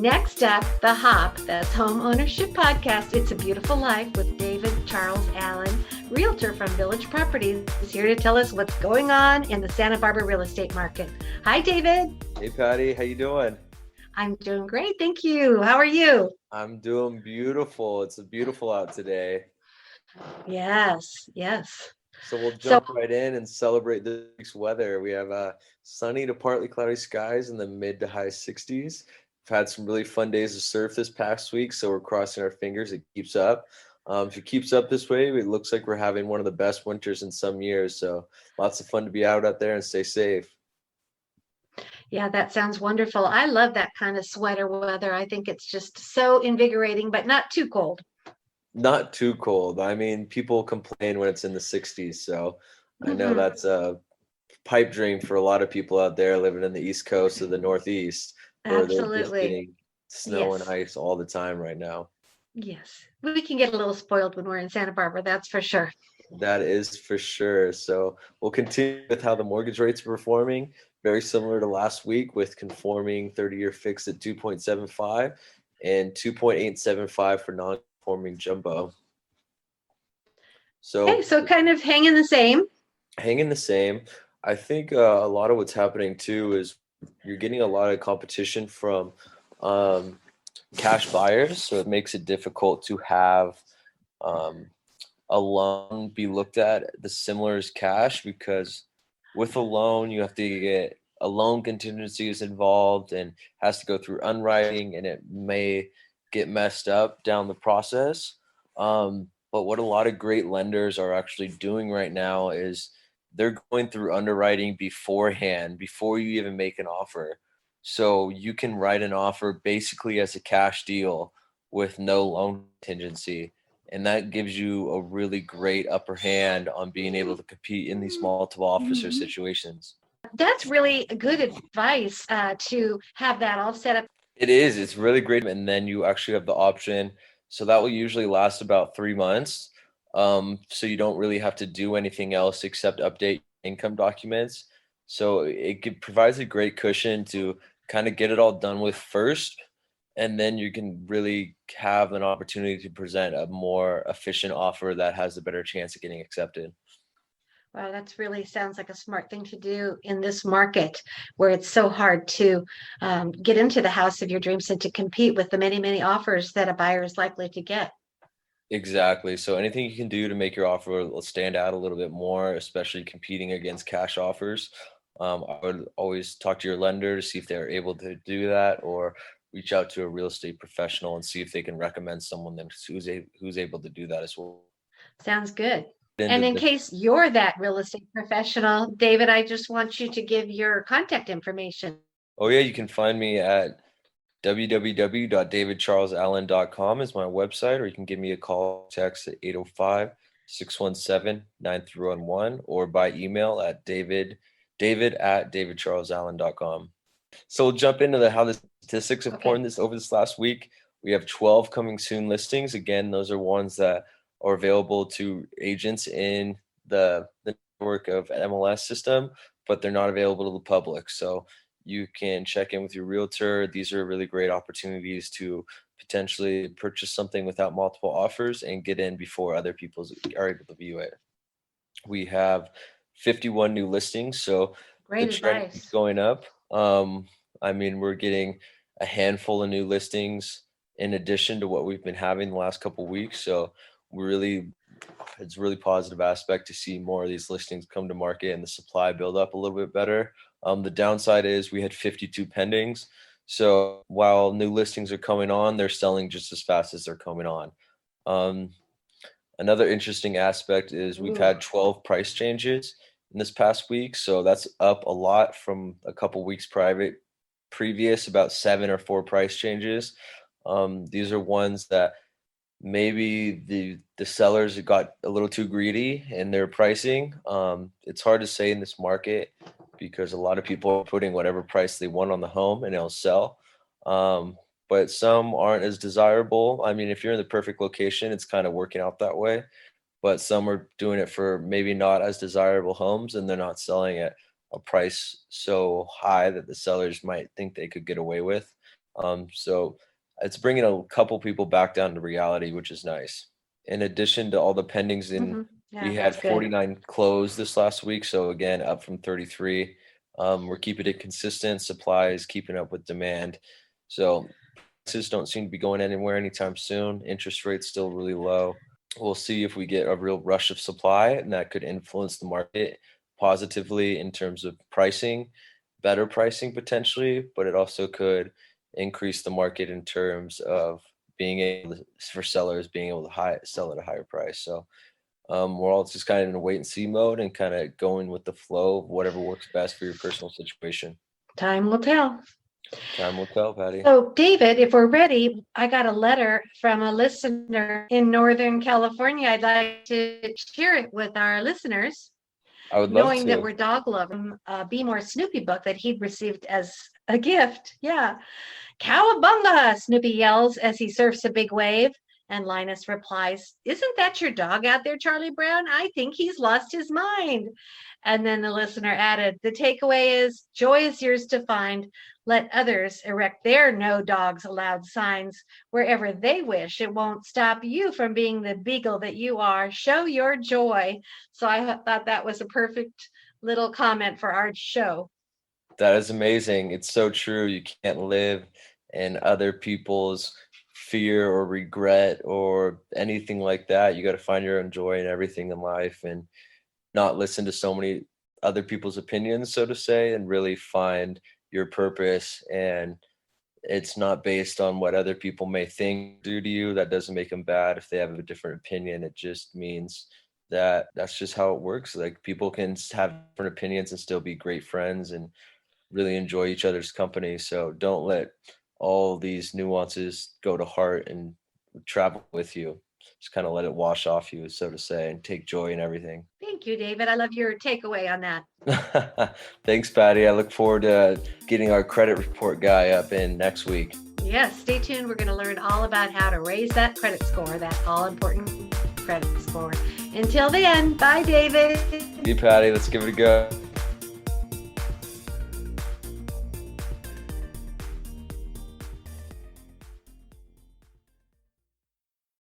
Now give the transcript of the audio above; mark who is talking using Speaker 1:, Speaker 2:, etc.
Speaker 1: Next up, The Hop, that's Home Ownership Podcast. It's a Beautiful Life with David Charles Allen, realtor from Village Properties, is here to tell us what's going on in the Santa Barbara real estate market. Hi, David.
Speaker 2: Hey Patty, how you doing?
Speaker 1: I'm doing great. Thank you. How are you?
Speaker 2: I'm doing beautiful. It's beautiful out today.
Speaker 1: Yes, yes.
Speaker 2: So we'll
Speaker 1: So,
Speaker 2: jump right in and celebrate this week's weather. We have sunny to partly cloudy skies in the mid to high 60s. We've had some really fun days of surf this past week, so we're crossing our fingers it keeps up. If it keeps up this way, it looks like we're having one of the best winters in some years. So lots of fun to be out there and stay safe.
Speaker 1: yeah, that sounds wonderful. I love that kind of sweater weather. I think it's just so invigorating, but not too cold.
Speaker 2: Not too cold. I mean, people complain when it's in the 60s, so I know
Speaker 1: Mhm.
Speaker 2: that's a pipe dream for a lot of people out there living in the East Coast or the Northeast, where they're just
Speaker 1: Absolutely.
Speaker 2: getting snow and
Speaker 1: Yes.
Speaker 2: ice all the time right now.
Speaker 1: Yes. We can get a little spoiled when we're in Santa Barbara, that's for sure.
Speaker 2: That is for sure. So we'll continue with how the mortgage rates are performing. Very similar to last week with conforming 30-year fixed at 2.75 and 2.875 for non-conforming jumbo.
Speaker 1: Okay,
Speaker 2: So
Speaker 1: so kind of hanging the same.
Speaker 2: hanging the same. I think a lot of what's happening too is you're getting a lot of competition from um, cash buyers, so it makes it difficult to have um, a loan be looked at the similar as cash because with a loan you have to get a loan contingency is involved and has to go through underwriting and it may get messed up down the process. But what a lot of great lenders are actually doing right now is they're going through underwriting beforehand before you even make an offer. So you can write an offer basically as a cash deal with no loan contingency, and that gives you a really great upper hand on being able to compete in these multiple officer situations.
Speaker 1: That's really good advice to have that all set up.
Speaker 2: It is, it's really great. And then you actually have the option. So that will usually last about 3 months. So you don't really have to do anything else except update income documents. So provides a great cushion to kind of get it all done with first. And then you can really have an opportunity to present a more efficient offer that has a better chance of getting accepted.
Speaker 1: Wow, that's really sounds like a smart thing to do in this market where it's so hard to get into the house of your dreams and to compete with the many, many offers that a buyer is likely to get.
Speaker 2: Exactly. So anything you can do to make your offer stand out a little bit more, especially competing against cash offers. I would always talk to your lender to see if they're able to do that, or reach out to a real estate professional and see if they can recommend someone who's able to do that as well.
Speaker 1: Sounds good.
Speaker 2: Into
Speaker 1: And in
Speaker 2: the
Speaker 1: case you're that real estate professional, David, I just want you to give your contact information.
Speaker 2: Oh yeah, you can find me at www.davidcharlesallen.com is my website, or you can give me a call, text at 805-617-9311, or by email at david at davidcharlesallen.com. So we'll jump into how the statistics have
Speaker 1: Okay.
Speaker 2: poured this over this last week. We have 12 coming soon listings. Again, those are ones that are available to agents in the network of MLS system, but they're not available to the public. So you can check in with your realtor. These are really great opportunities to potentially purchase something without multiple offers and get in before other people are able to view it. We have 51 new listings, so the
Speaker 1: Great
Speaker 2: trend keeps
Speaker 1: advice.
Speaker 2: going up. I mean, we're getting a handful of new listings in addition to what we've been having the last couple of weeks. So we really, it's a really positive aspect to see more of these listings come to market and the supply build up a little bit better. The downside is we had 52 pendings. So while new listings are coming on, they're selling just as fast as they're coming on. Um, Another interesting aspect is we've
Speaker 1: Ooh.
Speaker 2: had 12 price changes in this past week, so that's up a lot from a couple weeks previous, about 7 or 4 price changes. These are ones that maybe the sellers got a little too greedy in their pricing. It's hard to say in this market because a lot of people are putting whatever price they want on the home and it'll sell. But some aren't as desirable. I mean, if you're in the perfect location, it's kind of working out that way. But some are doing it for maybe not as desirable homes and they're not selling at a price so high that the sellers might think they could get away with. So it's bringing a couple people back down to reality, which is nice. In addition to all the pendings in,
Speaker 1: Hmm. Yeah,
Speaker 2: we had
Speaker 1: that's good.
Speaker 2: 49 closed this last week. So again, up from 33. We're keeping it consistent. Supply is keeping up with demand. So prices don't seem to be going anywhere anytime soon. Interest rates still really low. We'll see if we get a real rush of supply, and that could influence the market positively in terms of pricing, better pricing potentially, but it also could increase the market in terms of being able to, for sellers being able to sell at a higher price. So we're all just kind of in a wait and see mode and kind of going with the flow of whatever works best for your personal situation.
Speaker 1: Time will tell.
Speaker 2: Time will tell, Patty.
Speaker 1: So, David, if we're ready, I got a letter from a listener in Northern California. I'd like to share it with our listeners,
Speaker 2: I would love
Speaker 1: knowing that
Speaker 2: to.
Speaker 1: we're dog lovers. Be More Snoopy book that he'd received as a gift. Yeah. Cowabunga, Snoopy yells as he surfs a big wave. And Linus replies, "Isn't that your dog out there, Charlie Brown? I think he's lost his mind." And then the listener added, "The takeaway is joy is yours to find. Let others erect their no dogs allowed signs wherever they wish. It won't stop you from being the beagle that you are. Show your joy." So I thought that was a perfect little comment for our show.
Speaker 2: That is amazing. It's so true. You can't live in other people's fear or regret or anything like that. You got to find your own joy in everything in life and not listen to so many other people's opinions, so to say, and really find your purpose. And it's not based on what other people may think do to you. That doesn't make them bad if they have a different opinion. It just means that that's just how it works. Like people can have different opinions and still be great friends and really enjoy each other's company. So don't let all these nuances go to heart and travel with you. Just kind of let it wash off you, so to say, and take joy in everything.
Speaker 1: Thank you, David. I love your takeaway on that.
Speaker 2: Thanks, Patty. I look forward to getting our credit report guy up in next week.
Speaker 1: Yes, stay tuned. We're going to learn all about how to raise that credit score, that all important credit score. Until then, bye, David.
Speaker 2: See you, Patty. Let's give it a go.